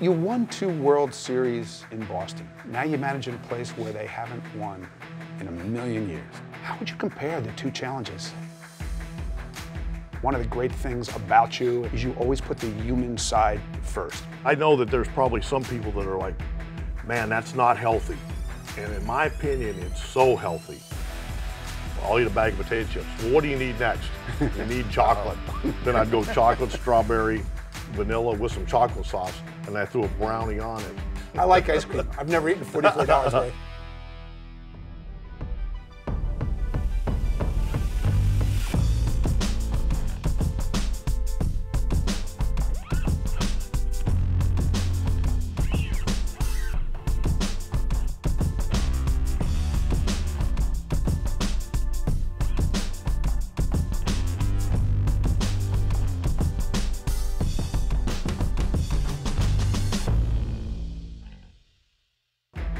You won 2 World Series in Boston. Now you're managing a place where they haven't won in a million years. How would you compare the 2 challenges? One of the great things about you is you always put the human side first. I know that there's probably some people that are like, man, that's not healthy. And in my opinion, it's so healthy. I'll eat a bag of potato chips. Well, what do you need next? You need chocolate. Then I'd go chocolate, strawberry, vanilla with some chocolate sauce, and I threw a brownie on it. I like ice cream. I've never eaten $44 worth.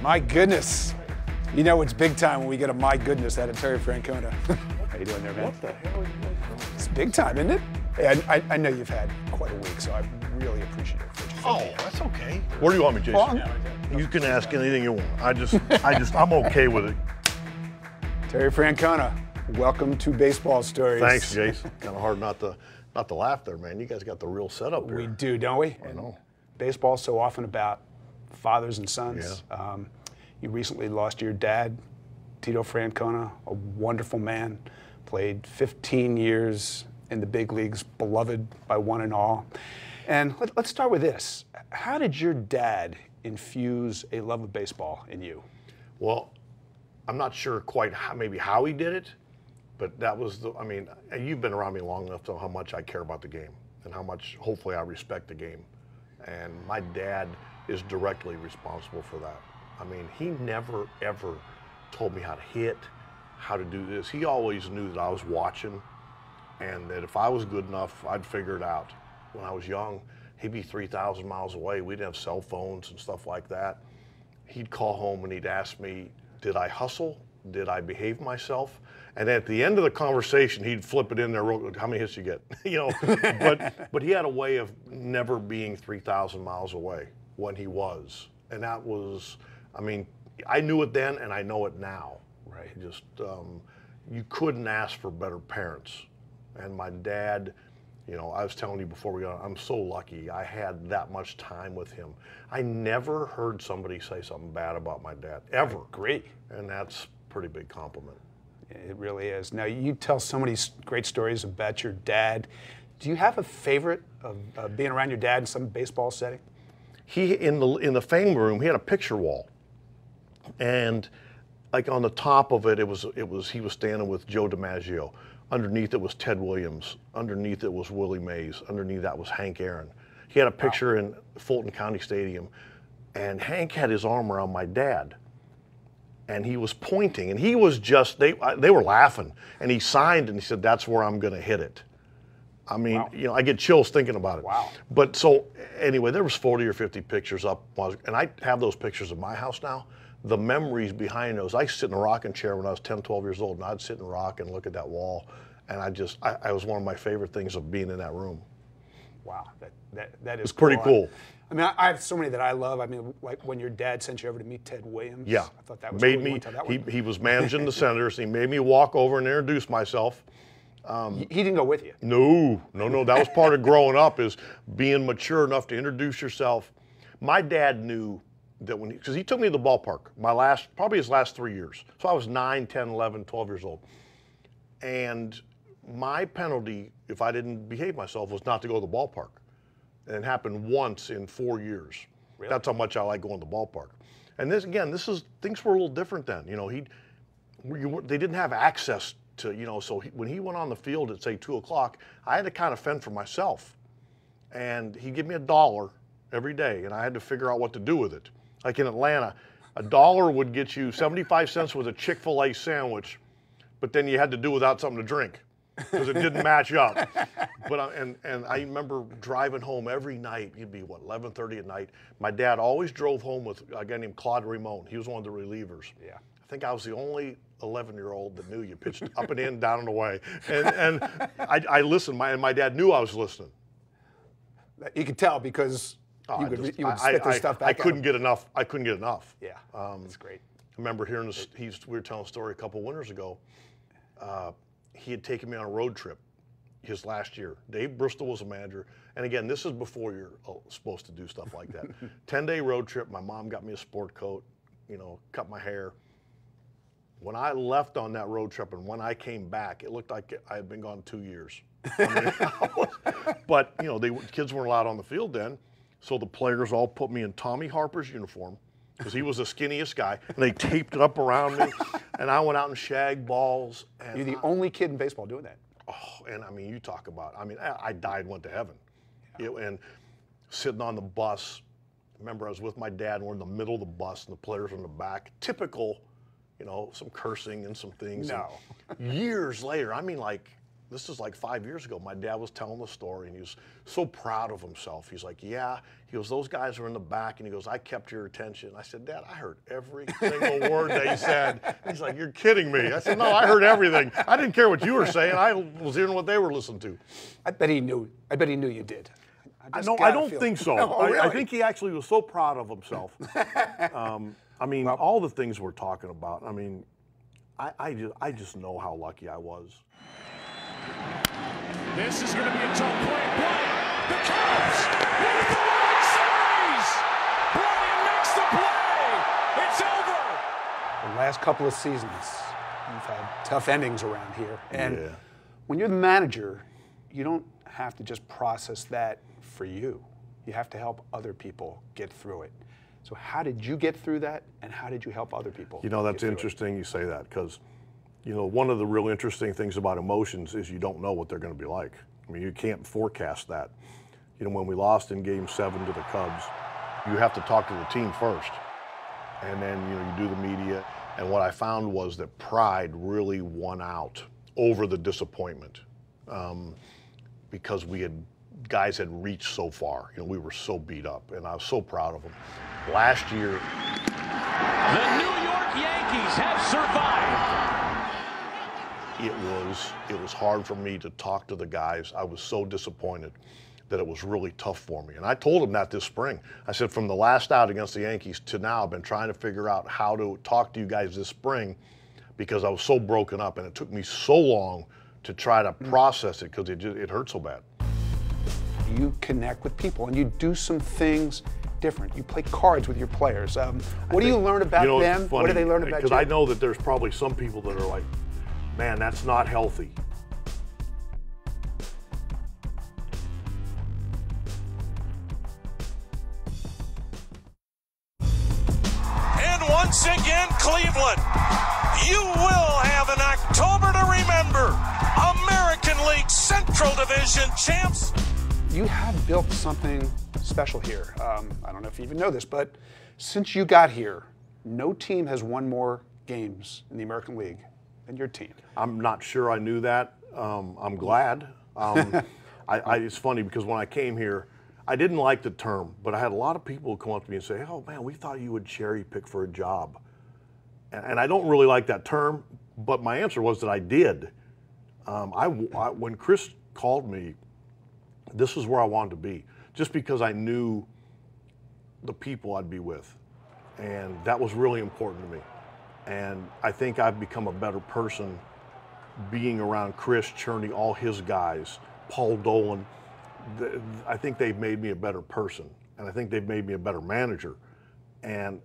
My goodness. You know it's big time when we get a my goodness out of Terry Francona. How you doing there, man? What the hell are you guys doing? It's big time, isn't it? Hey, I know you've had quite a week, so I really appreciate it. Oh, that's okay. Where do you want me, Jayson? You can ask anything you want. I'm okay with it. Terry Francona, welcome to Baseball Stories. Thanks, Jayson. Kind of hard not to laugh there, man. You guys got the real setup here. We do, don't we? I know. Baseball's so often about fathers and sons. Yeah. You recently lost your dad, Tito Francona, a wonderful man, played 15 years in the big leagues, beloved by one and all. And let's start with this. How did your dad infuse a love of baseball in you? Well, I'm not sure quite how he did it, but that was you've been around me long enough to know how much I care about the game and how much, hopefully, I respect the game. And my dad is directly responsible for that. I mean, he never, ever told me how to hit, how to do this. He always knew that I was watching and that if I was good enough, I'd figure it out. When I was young, he'd be 3,000 miles away. We didn't have cell phones and stuff like that. He'd call home and he'd ask me, did I hustle? Did I behave myself? And at the end of the conversation, he'd flip it in there, how many hits you get? But he had a way of never being 3,000 miles away when he was. And that was, I knew it then and I know it now. Right. Just, you couldn't ask for better parents. And my dad, I was telling you before we got on, I'm so lucky I had that much time with him. I never heard somebody say something bad about my dad, ever. I agree. And that's a pretty big compliment. It really is. Now, you tell so many great stories about your dad. Do you have a favorite of being around your dad in some baseball setting? He, in the fame room, he had a picture wall. And like on the top of it, he was standing with Joe DiMaggio. Underneath it was Ted Williams. Underneath it was Willie Mays. Underneath that was Hank Aaron. He had a picture in Fulton County Stadium, and Hank had his arm around my dad. And he was pointing, and he was just, they were laughing. And he signed and he said, that's where I'm going to hit it. I mean, wow. I get chills thinking about it. Wow. But so, anyway, there was 40 or 50 pictures up, and I have those pictures at my house now. The memories behind those, I used to sit in a rocking chair when I was 10, 12 years old, and I'd sit and rock and look at that wall. And I was one of my favorite things of being in that room. Wow, that is It's pretty cool. I mean, I have so many that I love. I mean, like when your dad sent you over to meet Ted Williams. Yeah. I thought that was made cool. me. He was managing the Senators. He made me walk over and introduce myself. He didn't go with you. No. That was part of growing up, is being mature enough to introduce yourself. My dad knew that because he took me to the ballpark, probably his last 3 years. So I was 9, 10, 11, 12 years old. And my penalty, if I didn't behave myself, was not to go to the ballpark. And it happened once in 4 years. Really? That's how much I like going to the ballpark. And things were a little different then. They didn't have access to, so when he went on the field at, say, 2 o'clock, I had to kind of fend for myself. And he'd give me $1 every day, and I had to figure out what to do with it. Like in Atlanta, $1 would get you 75 cents with a Chick-fil-A sandwich, but then you had to do without something to drink because it didn't match up. But and I remember driving home every night. It'd be 11:30 at night. My dad always drove home with a guy named Claude Ramon. He was one of the relievers. Yeah. I think I was the only 11-year-old that knew you pitched up and in, down and away. And I listened. My dad knew I was listening. You could tell because You would spit this stuff back I couldn't get enough. I couldn't get enough. Yeah, that's great. I remember hearing this. We were telling a story a couple winters ago. He had taken me on a road trip his last year. Dave Bristol was a manager. And again, this is before you're supposed to do stuff like that. 10-day road trip. My mom got me a sport coat, cut my hair. When I left on that road trip and when I came back, it looked like I had been gone 2 years. But, kids weren't allowed on the field then. So the players all put me in Tommy Harper's uniform because he was the skinniest guy. And they taped it up around me. And I went out and shagged balls. And You're the only kid in baseball doing that. Oh, and you talk about, I died and went to heaven. And sitting on the bus, remember I was with my dad and we're in the middle of the bus and the players were in the back. Typical, some cursing and some things. No. And years later, this is like 5 years ago, my dad was telling the story and he was so proud of himself. He's like, yeah, he goes, those guys were in the back and he goes, I kept your attention. I said, Dad, I heard every single word they said. He's like, you're kidding me. I said, no, I heard everything. I didn't care what you were saying. I was hearing what they were listening to. I bet he knew you did. I don't think so. Oh, really? I think he actually was so proud of himself. All the things we're talking about. I just know how lucky I was. This is going to be a tough play. Bryant, the Cubs with the World Series. Bryant makes the play. It's over. The last couple of seasons, you've had tough endings around here. And when you're the manager, you don't have to just process that for you. You have to help other people get through it. So how did you get through that, and how did you help other people? That's interesting you say that, because one of the real interesting things about emotions is you don't know what they're going to be like. You can't forecast that. When we lost in Game 7 to the Cubs, you have to talk to the team first. And then, you do the media. And what I found was that pride really won out over the disappointment because guys had reached so far. We were so beat up, and I was so proud of them. Last year, the New York Yankees have survived. It was hard for me to talk to the guys. I was so disappointed that it was really tough for me. And I told them that this spring. I said, from the last out against the Yankees to now, I've been trying to figure out how to talk to you guys this spring because I was so broken up, and it took me so long to try to process it because it hurt so bad. You connect with people, and you do some things different. You play cards with your players. What do you learn about them? What do they learn about you? Because I know that there's probably some people that are like, man, that's not healthy. And once again, Cleveland, you will have an October to remember. American League Central Division champs. You have built something special here. I don't know if you even know this, but since you got here, no team has won more games in the American League than your team. I'm not sure I knew that. I'm glad. It's funny because when I came here, I didn't like the term, but I had a lot of people come up to me and say, oh man, we thought you would cherry pick for a job. And I don't really like that term, but my answer was that I did. When Chris called me, this is where I wanted to be, just because I knew the people I'd be with. And that was really important to me. And I think I've become a better person being around Chris, Cherney, all his guys, Paul Dolan. I think they've made me a better person, and I think they've made me a better manager. And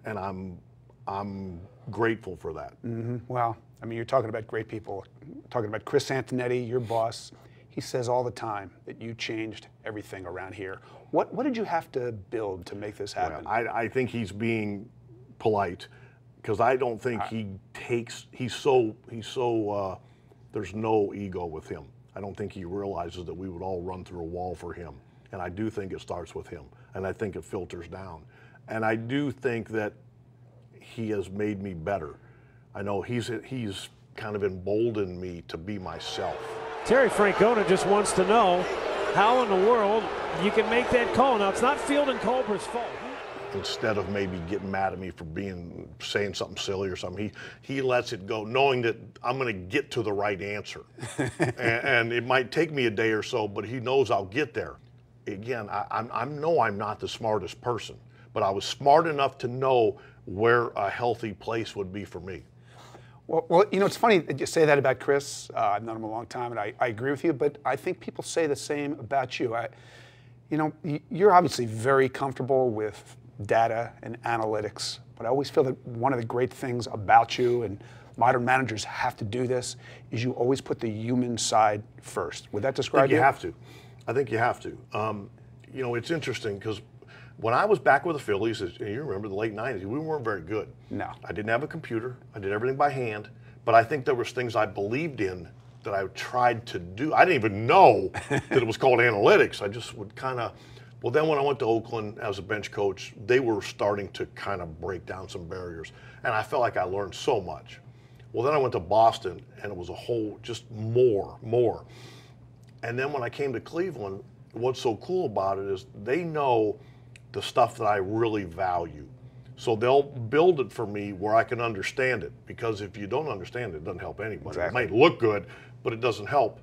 I'm grateful for that. Mm-hmm. Well, you're talking about great people. Talking about Chris Antonetti, your boss. He says all the time that you changed everything around here. What did you have to build to make this happen? Well, I think he's being polite because I don't think he's so there's no ego with him. I don't think he realizes that we would all run through a wall for him. And I do think it starts with him, and I think it filters down. And I do think that he has made me better. I know he's kind of emboldened me to be myself. Terry Francona just wants to know how in the world you can make that call. Now, it's not Field & Culber's fault. Instead of maybe getting mad at me for saying something silly or something, he lets it go, knowing that I'm going to get to the right answer. and it might take me a day or so, but he knows I'll get there. again, I'm not the smartest person, but I was smart enough to know where a healthy place would be for me. Well, you know, it's funny that you say that about Chris. I've known him a long time, and I agree with you, but I think people say the same about you. You know, you're obviously very comfortable with data and analytics, but I always feel that one of the great things about you, and modern managers have to do this, is you always put the human side first. Would that describe you? I think you have to. You know, it's interesting because when I was back with the Phillies, and you remember the late 90s, we weren't very good. No. I didn't have a computer. I did everything by hand. But I think there was things I believed in that I tried to do. I didn't even know that it was called analytics. I just would kind of, well, then when I went to Oakland as a bench coach, they were starting to kind of break down some barriers. And I felt like I learned so much. Well, then I went to Boston, and it was a whole, just more. And then when I came to Cleveland, what's so cool about it is they know the stuff that I really value. So they'll build it for me where I can understand it, because if you don't understand it, it doesn't help anybody. Exactly. It might look good, but it doesn't help.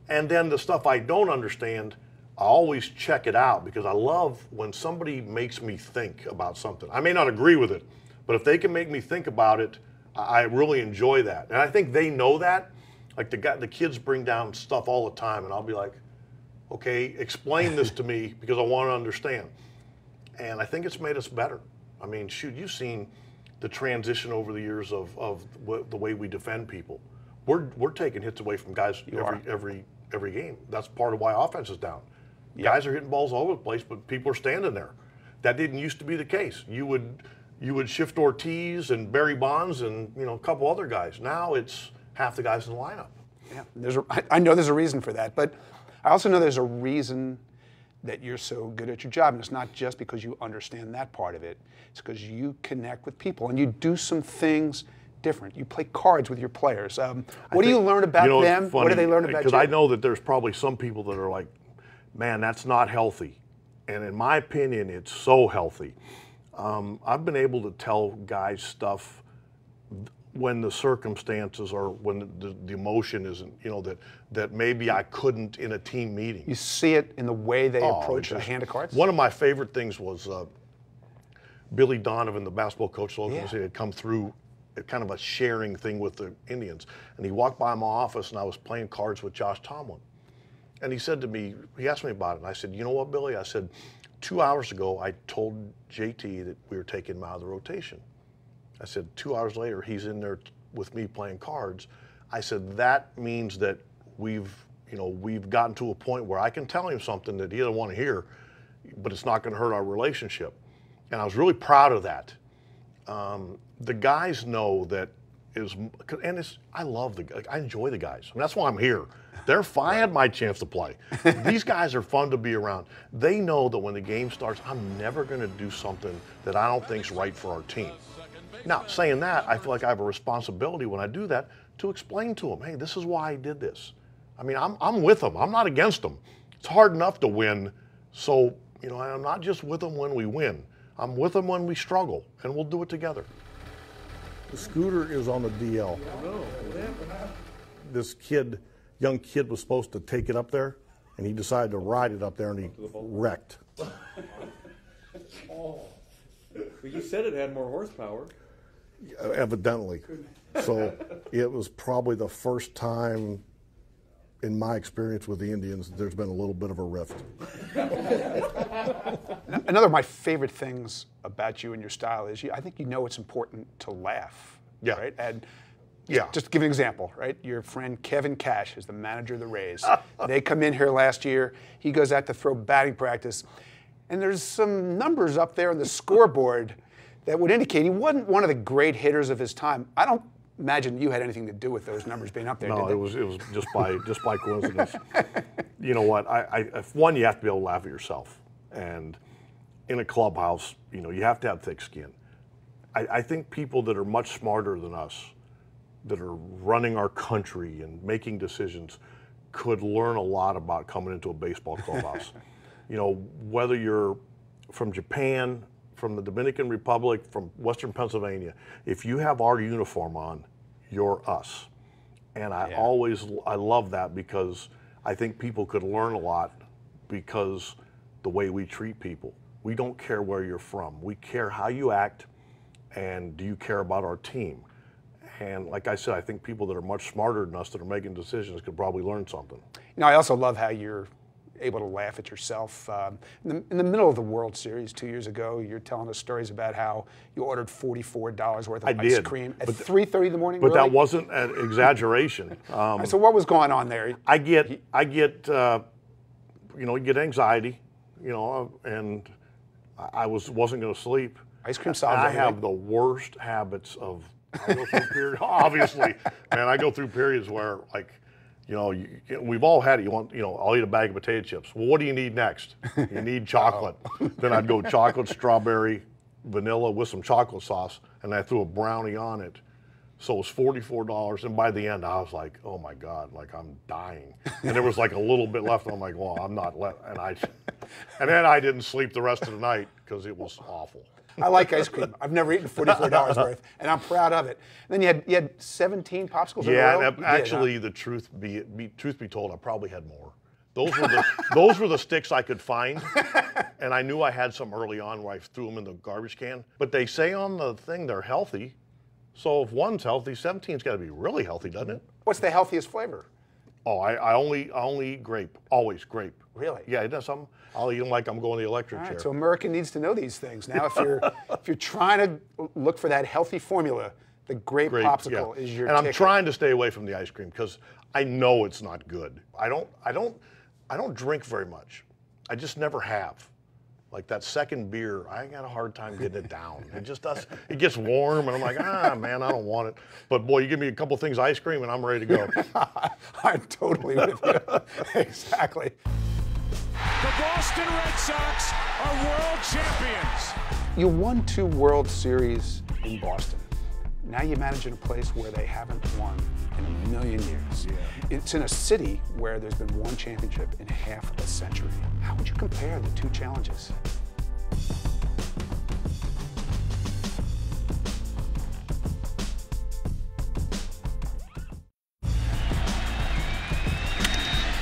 And then the stuff I don't understand, I always check it out, because I love when somebody makes me think about something. I may not agree with it, but if they can make me think about it, I really enjoy that. And I think they know that. Like the kids bring down stuff all the time, and I'll be like, okay, explain this to me because I want to understand. And I think it's made us better. I mean, shoot, you've seen the transition over the years of the way we defend people. We're taking hits away from guys every game. That's part of why offense is down. Yep. Guys are hitting balls all over the place, but people are standing there. That didn't used to be the case. You would shift Ortiz and Barry Bonds and a couple other guys. Now it's half the guys in the lineup. Yeah, I know there's a reason for that, but I also know there's a reason that you're so good at your job, and it's not just because you understand that part of it. It's because you connect with people and you do some things different. You play cards with your players. What do you learn about them? Funny, what do they learn about you? Because I know that there's probably some people that are like, man, that's not healthy. And in my opinion, it's so healthy. I've been able to tell guys stuff when the circumstances or when the emotion isn't, that maybe I couldn't in a team meeting. You see it in the way they approach a hand of cards? One of my favorite things was Billy Donovan, the basketball coach, had come through kind of a sharing thing with the Indians. And he walked by my office, and I was playing cards with Josh Tomlin. And he said to me, he asked me about it, and I said, you know what, Billy? I said, 2 hours ago, I told JT that we were taking him out of the rotation. I said, 2 hours later, he's in there with me playing cards. I said, that means that we've gotten to a point where I can tell him something that he doesn't want to hear, but it's not going to hurt our relationship. And I was really proud of that. The guys know that I enjoy the guys. I mean, that's why I'm here. They're fun. I had my chance to play. These guys are fun to be around. They know that when the game starts, I'm never going to do something that I don't think's right for our team. Now, saying that, I feel like I have a responsibility when I do that to explain to them, hey, this is why I did this. I mean, I'm with them. I'm not against them. It's hard enough to win, so I'm not just with them when we win. I'm with them when we struggle, and we'll do it together. The scooter is on the DL. This young kid was supposed to take it up there, and he decided to ride it up there, and he wrecked. Oh. Well, you said it had more horsepower. Evidently. So it was probably the first time in my experience with the Indians there's been a little bit of a rift. Another of my favorite things about you and your style is I think it's important to laugh. Yeah. Right? And yeah. Just to give an example, right? Your friend Kevin Cash is the manager of the Rays. They come in here last year. He goes out to throw batting practice. And there's some numbers up there on the scoreboard that would indicate he wasn't one of the great hitters of his time. I don't imagine you had anything to do with those numbers being up there, No, did it was just by coincidence. You know what? One, you have to be able to laugh at yourself. And in a clubhouse, you have to have thick skin. I think people that are much smarter than us, that are running our country and making decisions, could learn a lot about coming into a baseball clubhouse. Whether you're from Japan, from the Dominican Republic, from Western Pennsylvania, if you have our uniform on, you're us. And I love that, because I think people could learn a lot, because the way we treat people. We don't care where you're from. We care how you act, and do you care about our team? And like I said, I think people that are much smarter than us that are making decisions could probably learn something. You know, I also love how you're able to laugh at yourself. In the middle of the World Series 2 years ago, you're telling us stories about how you ordered $44 worth of ice cream at 3:30 in the morning. But really? that wasn't an exaggeration. So what was going on there? I get, you know, you get anxiety, you know, and I wasn't going to sleep. Ice cream solves I everything. have the worst habits of. I go through periods, obviously, man. I go through periods where, like, you know, we've all had it. You want, you know, I'll eat a bag of potato chips. Well, what do you need next? You need chocolate. Then I'd go chocolate, strawberry, vanilla with some chocolate sauce, and I threw a brownie on it. So it was $44, and by the end, I was like, oh my God, like I'm dying. And there was like a little bit left, and I'm like, well, I'm not left. And then I didn't sleep the rest of the night because it was awful. I like ice cream. I've never eaten $44 worth, and I'm proud of it. And then you had 17 popsicles in a row? Yeah, actually, the truth be told, I probably had more. Those were the sticks I could find, and I knew I had some early on where I threw them in the garbage can. But they say on the thing they're healthy, so if one's healthy, 17's got to be really healthy, doesn't it? What's the healthiest flavor? Oh, I only eat grape, always grape. Really? Yeah, it does something. I'll eat them like I'm going to the electric All chair. right, so America needs to know these things. Now, if you're trying to look for that healthy formula, the grape popsicle is your And I'm ticket. trying to stay away from the ice cream because I know it's not good. I don't drink very much. I just never have. Like that second beer, I got a hard time getting it down. It just does. It gets warm, and I'm like, man, I don't want it. But boy, you give me a couple things of ice cream, and I'm ready to go. I'm totally with you. Exactly. The Boston Red Sox are world champions. You won 2 World Series in Boston. Now you manage in a place where they haven't won in a million years. Yeah. It's in a city where there's been one championship in half a century. How would you compare the 2 challenges?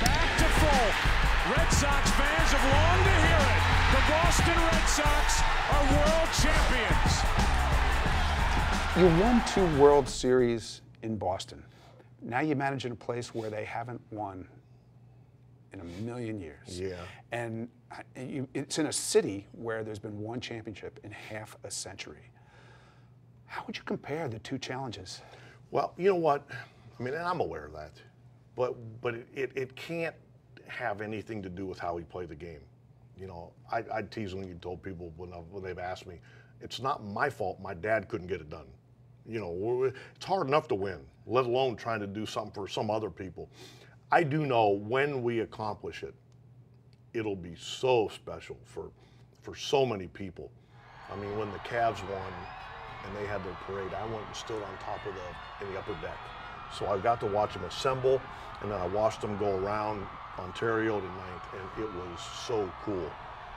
Back to full. Red Sox fans have longed to hear it. The Boston Red Sox are world champions. You won 2 World Series in Boston. Now you manage in a place where they haven't won in a million years. Yeah. And it's in a city where there's been one championship in half a century. How would you compare the 2 challenges? Well, you know what? I mean, and I'm aware of that, but it can't have anything to do with how we play the game. You know, I teasingly told people when they've asked me, it's not my fault my dad couldn't get it done. You know, it's hard enough to win, let alone trying to do something for some other people. I do know when we accomplish it, it'll be so special for so many people. I mean, when the Cavs won and they had their parade, I went and stood on top of in the upper deck. So I got to watch them assemble, and then I watched them go around Ontario to 9th, and it was so cool.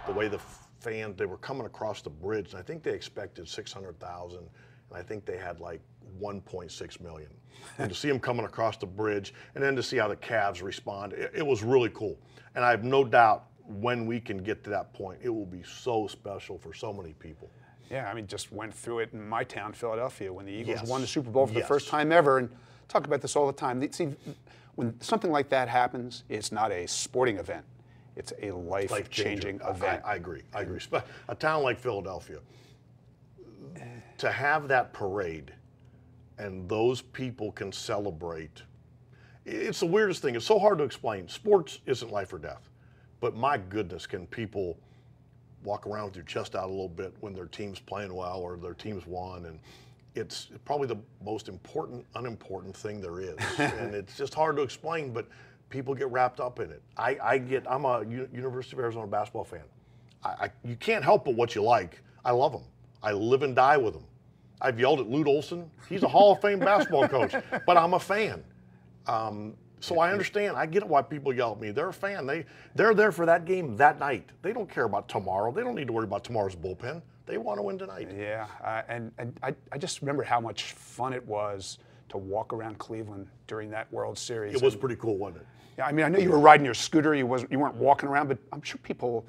The way the fans, they were coming across the bridge, and I think they expected 600,000, and I think they had like 1.6 million. And to see them coming across the bridge, and then to see how the Cavs respond, it was really cool. And I have no doubt when we can get to that point, it will be so special for so many people. Yeah, I mean, just went through it in my town, Philadelphia, when the Eagles Yes. won the Super Bowl for the Yes. first time ever, and talk about this all the time. See, when something like that happens, it's not a sporting event. It's a life-changing event. I agree. I agree. A town like Philadelphia, to have that parade and those people can celebrate, it's the weirdest thing. It's so hard to explain. Sports isn't life or death, but my goodness, can people walk around with your chest out a little bit when their team's playing well or their team's won, and it's probably the most important, unimportant thing there is. And it's just hard to explain, but people get wrapped up in it. I'm a University of Arizona basketball fan. You can't help but what you like. I love them. I live and die with them. I've yelled at Lute Olson. He's a Hall of Fame basketball coach, but I'm a fan. So I understand. I get why people yell at me. They're a fan. They're there for that game that night. They don't care about tomorrow. They don't need to worry about tomorrow's bullpen. They want to win tonight. Yeah, and I just remember how much fun it was to walk around Cleveland during that World Series. It was pretty cool, wasn't it? Yeah, I mean, I know you were riding your scooter. You weren't walking around, but I'm sure people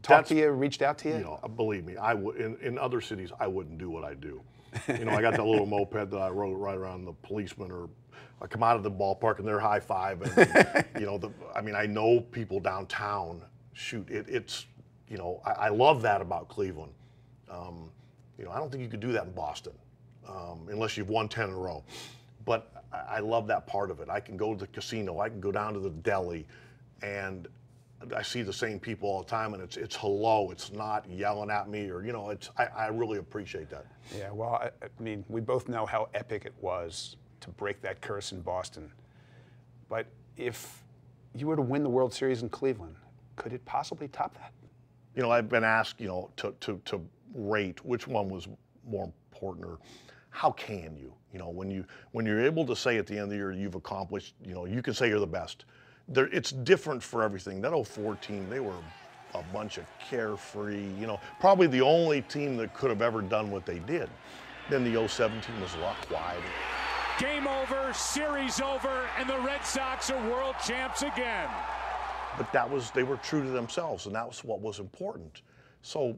talked to you, reached out to you? You know, believe me, I would. In other cities, I wouldn't do what I do. You know, I got that little moped that I rode right around the policeman, or I come out of the ballpark and they're high-fiving. You know, I mean, I know people downtown. Shoot, it's, you know, I love that about Cleveland. You know, I don't think you could do that in Boston unless you've won 10 in a row. But I love that part of it. I can go to the casino, I can go down to the deli, and I see the same people all the time, and it's hello. It's not yelling at me, or, you know, I really appreciate that. Yeah, well, I mean, we both know how epic it was to break that curse in Boston. But if you were to win the World Series in Cleveland, could it possibly top that? You know, I've been asked, you know, to rate which one was more important, or how can you? You know, when you're able to say at the end of the year you've accomplished, you know, you can say you're the best. It's different for everything. That 04 team, they were a bunch of carefree, you know, probably the only team that could have ever done what they did. Then the 07 team was a lot quieter. Game over, series over, and the Red Sox are world champs again. But they were true to themselves, and that was what was important. So,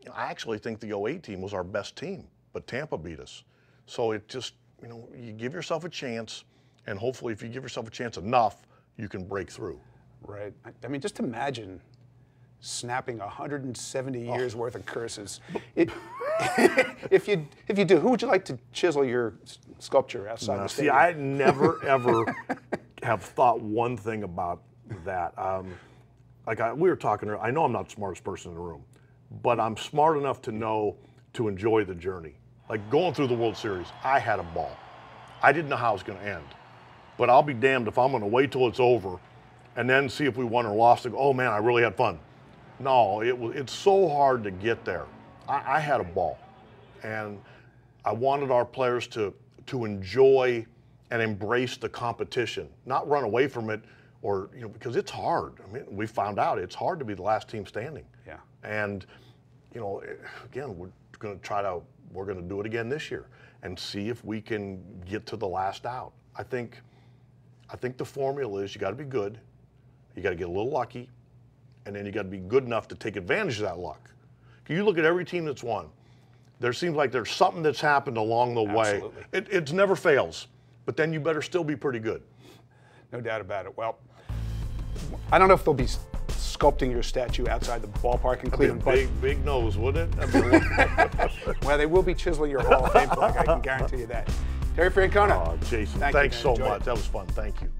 you know, I actually think the 08 team was our best team, but Tampa beat us. So it just, you know, you give yourself a chance, and hopefully if you give yourself a chance enough, you can break through. Right. I mean, just imagine snapping 170 years worth of curses. If you do, who would you like to chisel your sculpture outside the stadium? See, I never ever have thought one thing about that. We were talking earlier, I know I'm not the smartest person in the room, but I'm smart enough to know to enjoy the journey. Like going through the World Series, I had a ball. I didn't know how it was going to end. But I'll be damned if I'm going to wait till it's over and then see if we won or lost and go, oh man, I really had fun. No, it's so hard to get there. I had a ball. And I wanted our players to enjoy and embrace the competition, not run away from it, or, you know, because it's hard. I mean, we found out it's hard to be the last team standing. Yeah. And, you know, again, we're going to do it again this year and see if we can get to the last out. I think the formula is you got to be good, you got to get a little lucky, and then you got to be good enough to take advantage of that luck. If you look at every team that's won, there seems like there's something that's happened along the way. It never fails, but then you better still be pretty good. No doubt about it. Well, I don't know if they'll be sculpting your statue outside the ballpark in Cleveland. Big nose, wouldn't it? Well, they will be chiseling your Hall of Fame flag, I can guarantee you that. Terry Francona. Jayson, thanks so much. That was fun. Thank you.